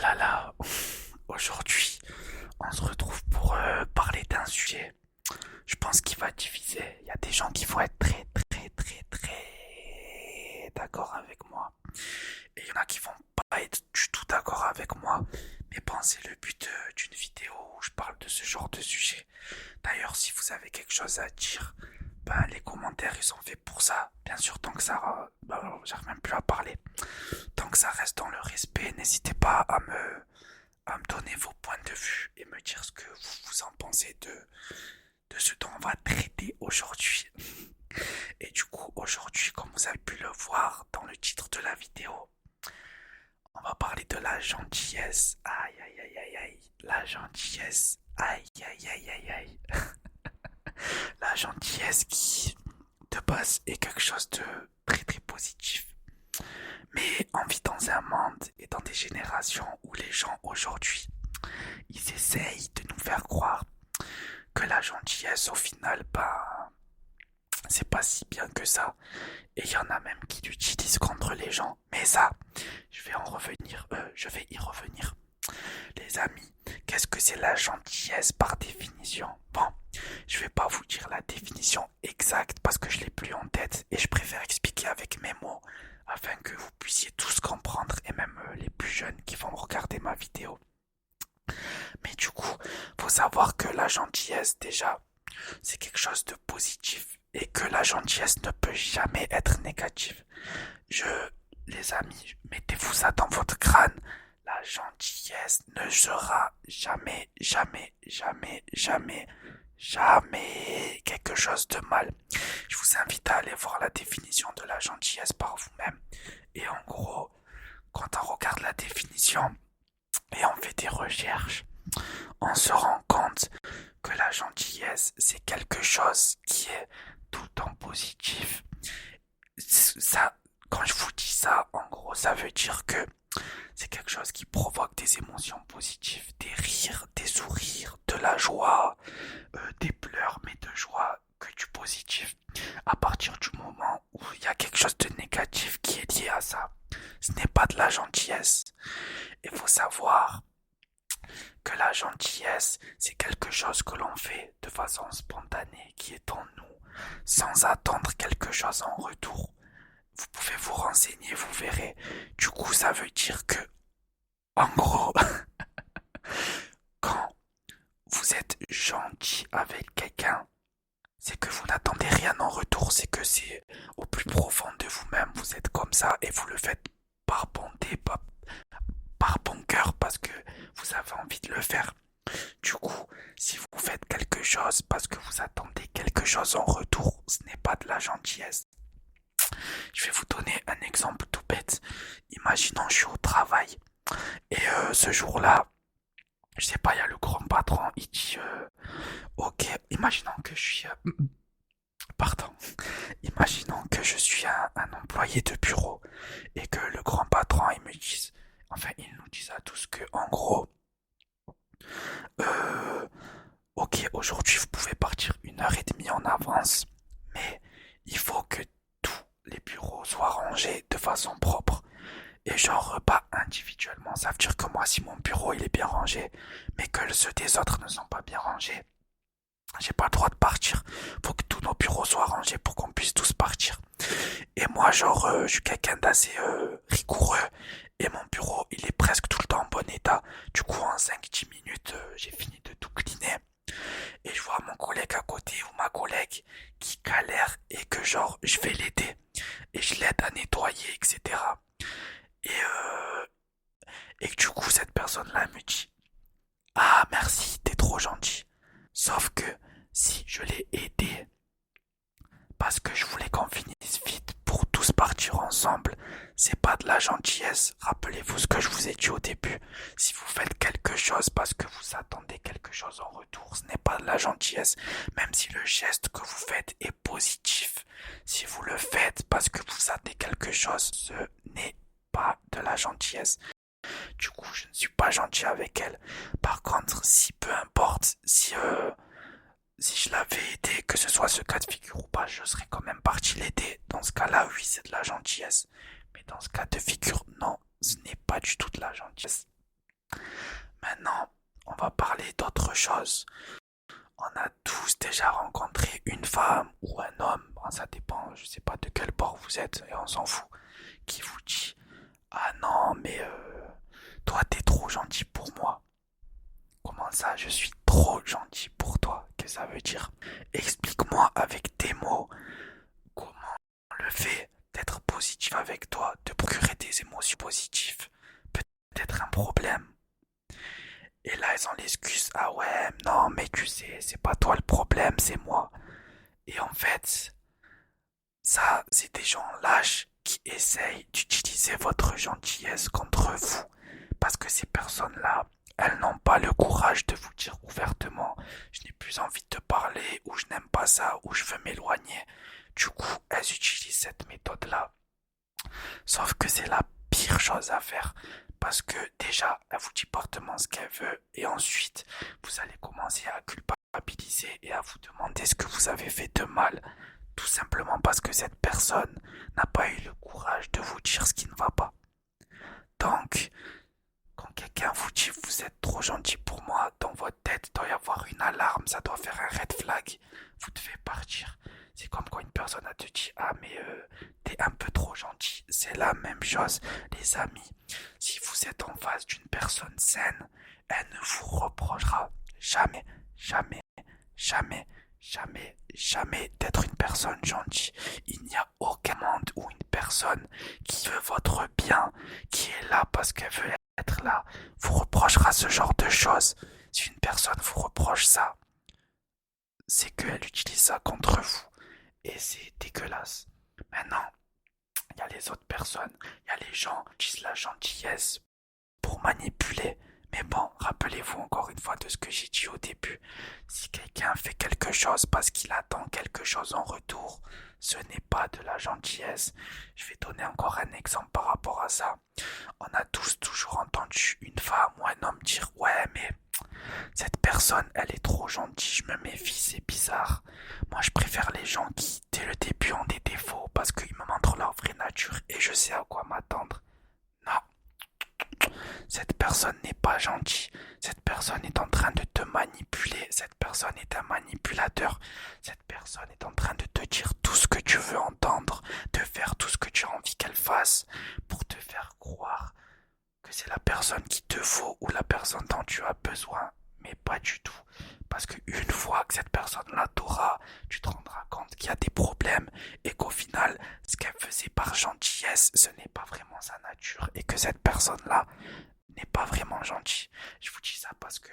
là là, aujourd'hui, on se retrouve pour parler d'un sujet. Je pense qu'il va diviser. Il y a des gens qui vont être très d'accord avec moi. Et il y en a qui vont pas être du tout d'accord avec moi. Mais bon, c'est le but d'une vidéo où je parle de ce genre de sujet. D'ailleurs, si vous avez quelque chose à dire, ben, les commentaires ils sont faits pour ça. Bien sûr, tant que ça, j'arrive même plus à parler. Tant que ça reste dans le respect, n'hésitez pas à me donner vos points de vue et me dire ce que vous en pensez de ce dont on va traiter aujourd'hui. Et du coup, aujourd'hui, comme vous avez pu le voir dans le titre de la vidéo, on va parler de la gentillesse. Aïe, aïe, aïe, aïe, aïe. La gentillesse. Aïe, aïe, aïe, aïe, aïe. La gentillesse qui, de base, est quelque chose de très positif. Mais on vit dans un monde et dans des générations où les gens aujourd'hui, ils essayent de nous faire croire que la gentillesse, au final, bah, c'est pas si bien que ça. Et il y en a même qui l'utilisent contre les gens. Mais ça, je vais y revenir. Les amis, qu'est-ce que c'est la gentillesse par définition? Bon, je vais pas vous dire la définition exacte parce que je l'ai plus en tête et je préfère expliquer avec mes mots afin que vous puissiez tous comprendre et même les plus jeunes qui vont regarder ma vidéo. Mais du coup, faut savoir que la gentillesse déjà, c'est quelque chose de positif et que la gentillesse ne peut jamais être négative. Les amis, mettez-vous ça dans votre crâne. La gentillesse ne sera jamais quelque chose de mal. Je vous invite à aller voir la définition de la gentillesse par vous-même. Et en gros, quand on regarde la définition et on fait des recherches, on se rend compte que la gentillesse, c'est quelque chose qui est tout le temps positif. Ça, quand je vous dis ça, en gros, ça veut dire que c'est quelque chose qui provoque des émotions positives, des rires, des sourires, de la joie, des pleurs, mais de joie que du positif. À partir du moment où il y a quelque chose de négatif qui est lié à ça, ce n'est pas de la gentillesse. Il faut savoir que la gentillesse, c'est quelque chose que l'on fait de façon spontanée, qui est en nous, sans attendre quelque chose en retour. Vous pouvez vous renseigner, vous verrez. Du coup, ça veut dire que, en gros, quand vous êtes gentil avec quelqu'un, c'est que vous n'attendez rien en retour, c'est que c'est au plus profond de vous-même, vous êtes comme ça et vous le faites par bonté, par bon cœur, parce que vous avez envie de le faire. Du coup, si vous faites quelque chose parce que vous attendez quelque chose en retour, ce n'est pas de la gentillesse. Je vais vous donner un exemple tout bête. Imaginons je suis au travail et ce jour-là, je sais pas, il y a le grand patron, il dit ok, imaginons que je suis pardon, imaginons que je suis un employé de bureau et que le grand patron il me dise, enfin il nous dise à tous que en gros ok, aujourd'hui vous pouvez partir 1 heure et demie en avance, mais il faut que tous les bureaux soient rangés de façon propre. Et genre pas individuellement. Ça veut dire que moi, si mon bureau il est bien rangé, mais que ceux des autres ne sont pas bien rangés, j'ai pas le droit de partir. Faut que tous nos bureaux soient rangés pour qu'on puisse tous partir. Et moi, genre, je suis quelqu'un d'assez rigoureux. Et mon bureau, il est presque tout le temps en bon état. Du coup, en 5-10 minutes, j'ai fini de tout cleaner. Et je vois mon collègue à côté ou ma collègue qui galère et que genre, je vais l'aider. Et je l'aide à nettoyer, etc. Et, et du coup, cette personne-là me dit, ah merci, t'es trop gentil. Sauf que si je l'ai aidé parce que je voulais qu'on finisse vite pour tous partir ensemble, c'est pas de la gentillesse. Rappelez-vous ce que je vous ai dit au début. Si vous faites quelque chose parce que vous attendez quelque chose en retour, ce n'est pas de la gentillesse. Même si le geste que vous faites est positif. Si vous le faites parce que vous attendez quelque chose, ce n'est pas de la gentillesse. Du coup, je ne suis pas gentil avec elle. Par contre, si peu importe, si je l'avais aidé, que ce soit ce cas de figure ou pas, je serais quand même parti l'aider. Dans ce cas-là, oui, c'est de la gentillesse. Mais dans ce cas de figure, non, ce n'est pas du tout de la gentillesse. Maintenant, on va parler d'autre chose. On a tous déjà rencontré une femme ou un homme, bon, ça dépend, je sais pas de quel bord vous êtes, et on s'en fout, qui vous dit ah non, mais toi t'es trop gentil pour moi. Comment ça, je suis trop gentil pour toi? Qu'est-ce que ça veut dire? Explique-moi avec tes mots comment le fait d'être positif avec toi, de procurer des émotions positives, peut être un problème. Et là, ils ont l'excuse, ah ouais, non, mais tu sais, c'est pas toi le problème, c'est moi. Et en fait, ça, c'est des gens lâches qui essayent d'utiliser votre gentillesse contre vous. Parce que ces personnes-là, elles n'ont pas le courage de vous dire ouvertement, je n'ai plus envie de te parler, ou je n'aime pas ça, ou je veux m'éloigner. Du coup, elles utilisent cette méthode-là. Sauf que c'est la pire chose à faire. Parce que déjà, elle vous dit partement ce qu'elle veut, et ensuite, vous allez commencer à culpabiliser et à vous demander ce que vous avez fait de mal. Tout simplement parce que cette personne n'a pas eu le courage de vous dire ce qui ne va pas. Donc, quand quelqu'un vous dit vous êtes trop gentil pour moi, dans votre tête doit y avoir une alarme, ça doit faire un red flag. Vous devez partir. C'est comme quand une personne te dit ah mais t'es un peu trop gentil. C'est la même chose, les amis. Si vous êtes en face d'une personne saine, elle ne vous reprochera jamais, jamais, jamais, jamais, jamais d'être une personne gentille. Il n'y a aucun monde où une personne qui veut votre bien, qui est là parce qu'elle veut être là, vous reprochera ce genre de choses. Si une personne vous reproche ça, c'est qu'elle utilise ça contre vous. Et c'est dégueulasse. Maintenant, il y a les autres personnes, il y a les gens qui utilisent la gentillesse pour manipuler. Mais bon, rappelez-vous encore une fois de ce que j'ai dit au début. Si quelqu'un fait quelque chose parce qu'il attend quelque chose en retour, ce n'est pas de la gentillesse. Je vais donner encore un exemple par rapport à ça. On a tous toujours entendu une femme ou un homme dire ouais mais cette personne elle est trop gentille, je me méfie, c'est bizarre. Moi je préfère les gens qui dès le début ont des défauts parce qu'ils me montrent leur vraie nature et je sais à quoi m'attendre. Non, cette personne n'est pas gentille. Cette personne est en train de te manipuler. Cette personne est un manipulateur. Cette personne est en train de te dire tout ce que tu veux entendre, de faire tout ce que tu as envie qu'elle fasse pour te faire croire que c'est la personne qui te faut ou la personne dont tu as besoin. Mais pas du tout. Parce qu'une fois que cette personne-là t'aura, tu te rendras compte qu'il y a des problèmes et qu'au final, ce qu'elle faisait par gentillesse, ce n'est pas vraiment sa nature et que cette personne-là n'est pas vraiment gentille. Je vous dis ça parce que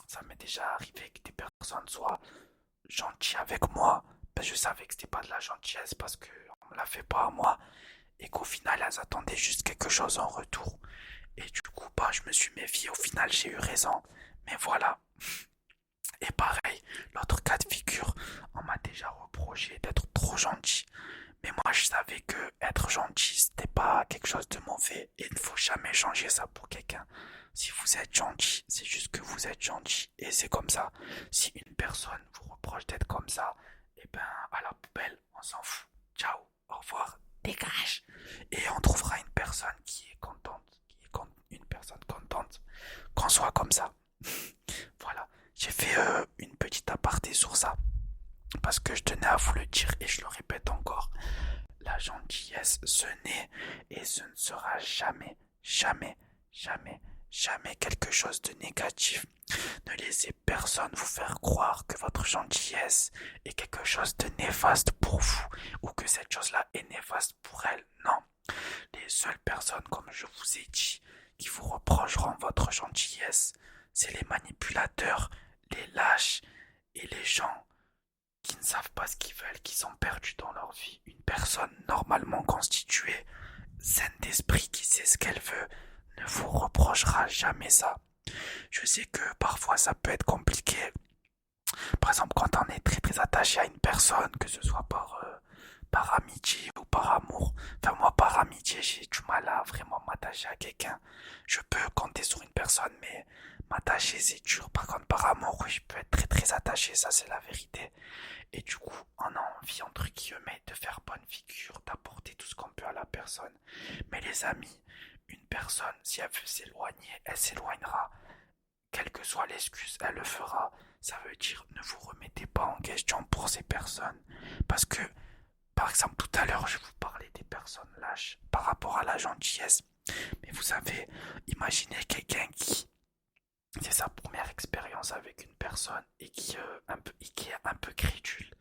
ça m'est déjà arrivé que des personnes soient gentilles avec moi. Ben, je savais que c'était pas de la gentillesse parce qu'on me l'a fait pas à moi et qu'au final, elles attendaient juste quelque chose en retour. Et du coup, bah, je me suis méfié. Au final, j'ai eu raison. Mais voilà. Et pareil, l'autre cas de figure, on m'a déjà reproché d'être trop gentil. Mais moi, je savais que être gentil, c'était pas quelque chose de mauvais. Et il ne faut jamais changer ça pour quelqu'un. Si vous êtes gentil, c'est juste que vous êtes gentil. Et c'est comme ça. Si une personne vous reproche d'être comme ça, eh ben, à la poubelle, on s'en fout. Ciao, au revoir, dégage. Et on trouvera une personne qui est contente, une personne contente qu'on soit comme ça. Voilà, j'ai fait une petite aparté sur ça parce que je tenais à vous le dire et je le répète encore. La gentillesse, ce n'est et ce ne sera jamais, jamais, jamais, jamais quelque chose de négatif. Ne laissez personne vous faire croire que votre gentillesse est quelque chose de néfaste pour vous ou que cette chose-là est néfaste pour elle. Non. Les seules personnes, comme je vous ai dit, qui vous reprocheront votre gentillesse, c'est les manipulateurs, les lâches et les gens qui ne savent pas ce qu'ils veulent, qui sont perdus dans leur vie. Une personne normalement constituée, saine d'esprit, qui sait ce qu'elle veut, ne vous reprochera jamais ça. Je sais que parfois ça peut être compliqué. Par exemple, quand on est très très attaché à une personne, que ce soit par amitié ou par amour. Enfin, moi, par amitié, j'ai du mal à vraiment m'attacher à quelqu'un. Je peux compter sur une personne, mais m'attacher, c'est dur. Par contre, par amour, oui, je peux être très très attaché, ça c'est la vérité. Et du coup, on a envie, entre guillemets, de faire bonne figure, d'apporter tout ce qu'on peut à la personne. Mais les amis, une personne, si elle veut s'éloigner, elle s'éloignera. Quelle que soit l'excuse, elle le fera. Ça veut dire ne vous remettez pas en question pour ces personnes. Parce que, par exemple, tout à l'heure, je vous parlais des personnes lâches par rapport à la gentillesse. Mais vous savez, imaginez quelqu'un qui, c'est sa première expérience avec une personne et qui est un peu crédule.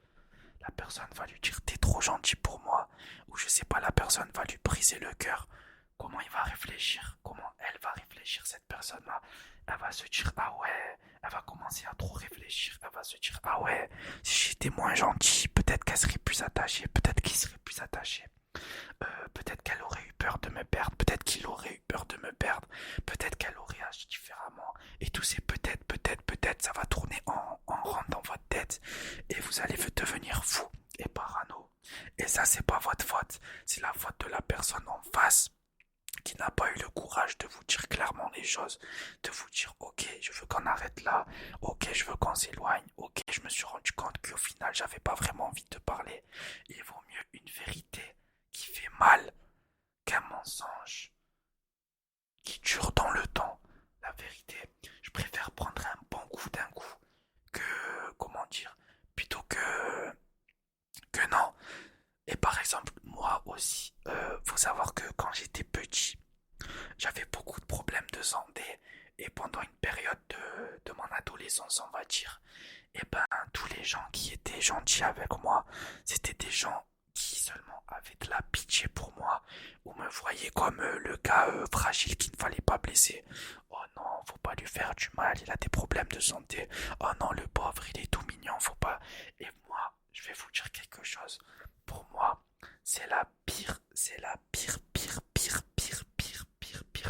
La personne va lui dire t'es trop gentil pour moi, ou je sais pas, la personne va lui briser le cœur. Comment il va réfléchir? Comment elle va réfléchir, cette personne-là? Elle va se dire ah ouais, elle va commencer à trop réfléchir. Elle va se dire ah ouais, si j'étais moins gentil, peut-être qu'elle serait plus attachée, peut-être qu'il serait plus attaché. Peut-être qu'elle aurait eu peur de me perdre, peut-être qu'il aurait eu peur de me perdre, peut-être qu'elle aurait agi différemment. Et tous ces peut-être, ça va tourner en rond dans votre tête. Et vous allez devenir fou et parano. Et ça, c'est pas votre faute, c'est la faute de la personne en face qui n'a pas eu le courage de vous dire clairement les choses, de vous dire ok, je veux qu'on arrête là, ok, je veux qu'on s'éloigne, ok, je me suis rendu compte qu'au final j'avais pas vraiment envie de parler. Il vaut mieux une vérité qui fait mal qu'un mensonge qui dure dans le temps. La vérité, je préfère prendre un bon coup d'un coup que, comment dire, plutôt que non. Et par exemple, moi aussi, faut savoir que quand j'étais petit, j'avais beaucoup de problèmes de santé et pendant une période de mon adolescence, on va dire, et ben tous les gens qui étaient gentils avec moi, c'était des gens qui seulement avaient de la pitié pour moi ou me voyaient comme le gars fragile qu'il ne fallait pas blesser. Oh non, faut pas lui faire du mal, il a des problèmes de santé. Oh non, le pauvre, il est tout mignon, faut pas. Et moi, je vais vous dire quelque chose. Pour moi, c'est la pire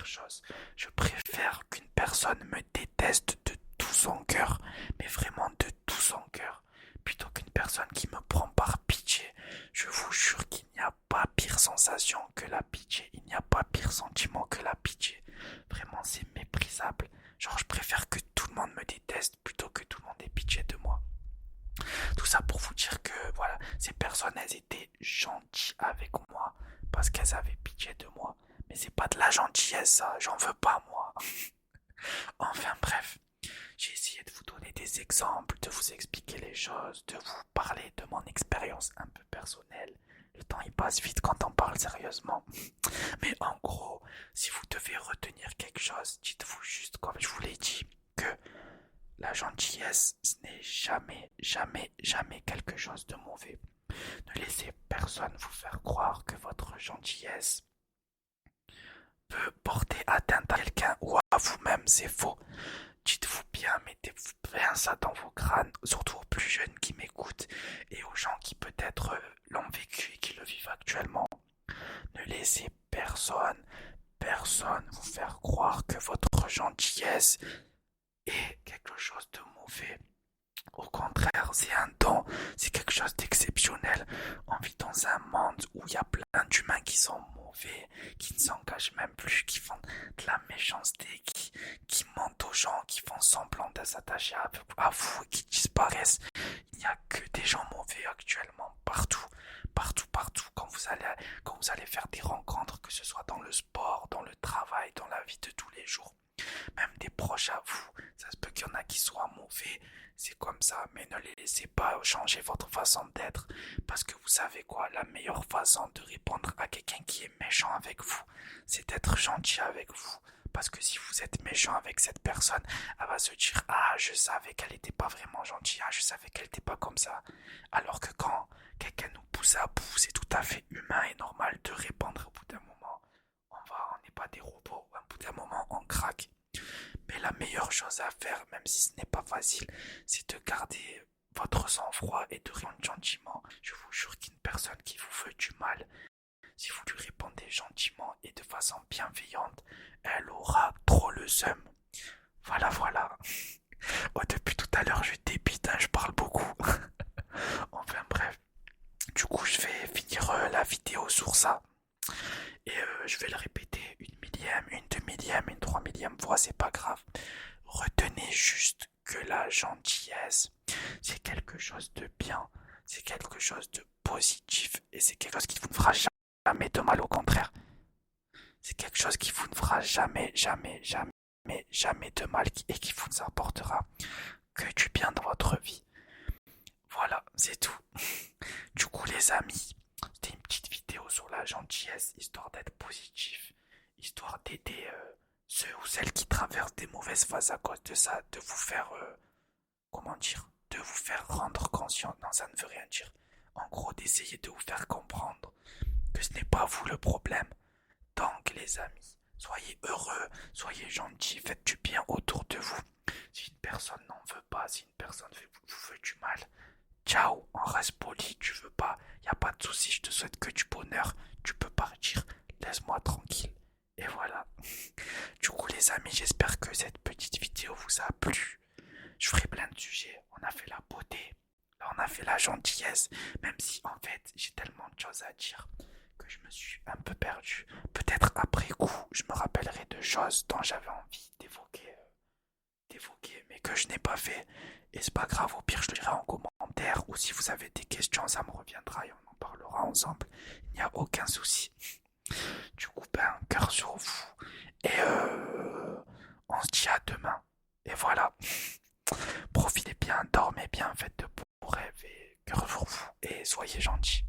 chose. Je préfère qu'une personne me déteste de tout son cœur, mais vraiment de tout son cœur, plutôt qu'une personne qui me prend par pitié. Je vous jure qu'il n'y a pas pire sensation que la pitié, il n'y a pas pire sentiment que la pitié. Vraiment, c'est méprisable. Genre, je préfère que tout le monde me déteste plutôt que tout le monde ait pitié de moi. Tout ça pour vous dire que voilà, ces personnes elles étaient gentilles avec moi parce qu'elles avaient pitié de moi. Mais c'est pas de la gentillesse ça, j'en veux pas moi. Enfin bref, j'ai essayé de vous donner des exemples, de vous expliquer les choses, de vous parler de mon expérience un peu personnelle. Le temps il passe vite quand on parle sérieusement. Mais en gros, si vous devez retenir quelque chose, dites-vous juste comme je vous l'ai dit que la gentillesse, ce n'est jamais, jamais, jamais quelque chose de mauvais. Ne laissez personne vous faire croire que votre gentillesse peut porter atteinte à quelqu'un ou à vous-même, c'est faux. Dites-vous bien, mettez-vous bien ça dans vos crânes, surtout aux plus jeunes qui m'écoutent et aux gens qui peut-être l'ont vécu et qui le vivent actuellement. Ne laissez personne vous faire croire que votre gentillesse est quelque chose de mauvais. Au contraire, c'est un don, c'est quelque chose d'exceptionnel. On vit dans un monde où il y a plein d'humains qui sont mauvais, qui ne s'engagent même plus, qui font de la méchanceté, qui mentent aux gens, qui font semblant de s'attacher à vous et qui disparaissent. Il n'y a que des gens mauvais actuellement, partout, partout, partout. Quand vous allez faire des rencontres, que ce soit dans le sport, dans le travail, dans la vie de tous les jours, même des proches à vous, ça se peut qu'il y en a qui soient mauvais, c'est comme ça, mais ne les laissez pas changer votre façon d'être, parce que vous savez quoi, la meilleure façon de répondre à quelqu'un qui est méchant avec vous, c'est d'être gentil avec vous, parce que si vous êtes méchant avec cette personne, elle va se dire, ah, je savais qu'elle n'était pas vraiment gentille, ah, je savais qu'elle n'était pas comme ça, alors que quand quelqu'un nous pousse à bout, c'est tout à fait humain et normal de répondre au bout d'un moment, on n'est pas des robots, au bout d'un moment, on craque. Mais la meilleure chose à faire, même si ce n'est pas facile, c'est de garder votre sang-froid et de répondre gentiment. Je vous jure qu'une personne qui vous veut du mal, si vous lui répondez gentiment et de façon bienveillante, elle aura trop le seum. Voilà, voilà. Oh, depuis tout à l'heure, je débite, hein, je parle beaucoup. Enfin bref. Du coup, je vais finir la vidéo sur ça. Et je vais le répéter une millième, une deux millième, une trois millième fois, c'est pas grave. Retenez juste que la gentillesse, c'est quelque chose de bien, c'est quelque chose de positif et c'est quelque chose qui ne vous fera jamais de mal, au contraire. C'est quelque chose qui vous ne fera jamais, jamais, jamais, jamais de mal et qui vous apportera que du bien dans votre vie. Voilà, c'est tout. Du coup, les amis, c'était une petite vidéo sur la gentillesse, histoire d'être positif, histoire d'aider ceux ou celles qui traversent des mauvaises phases à cause de ça, de vous faire, comment dire, de vous faire rendre conscient. Non, ça ne veut rien dire. En gros, d'essayer de vous faire comprendre que ce n'est pas vous le problème. Donc, les amis, soyez heureux, soyez gentils, faites du bien autour de vous. Si une personne n'en veut pas, si une personne vous veut du mal, ciao, on reste poli, tu veux pas, y a pas de souci, je te souhaite que du bonheur, tu peux partir, laisse-moi tranquille. Et voilà. Du coup, les amis, j'espère que cette petite vidéo vous a plu. Je ferai plein de sujets. On a fait la beauté, là on a fait la gentillesse, même si en fait j'ai tellement de choses à dire que je me suis un peu perdu. Peut-être après coup, je me rappellerai de choses dont j'avais envie d'évoquer, mais que je n'ai pas fait. Et c'est pas grave, au pire je le dirai en commentaire, ou si vous avez des questions, ça me reviendra et on en parlera ensemble. Il n'y a aucun souci. Du coup, ben, cœur sur vous. Et on se dit à demain. Et voilà. Profitez bien, dormez bien, faites de beaux rêves et cœur sur vous. Et soyez gentils.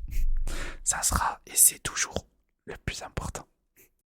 Ça sera et c'est toujours le plus important.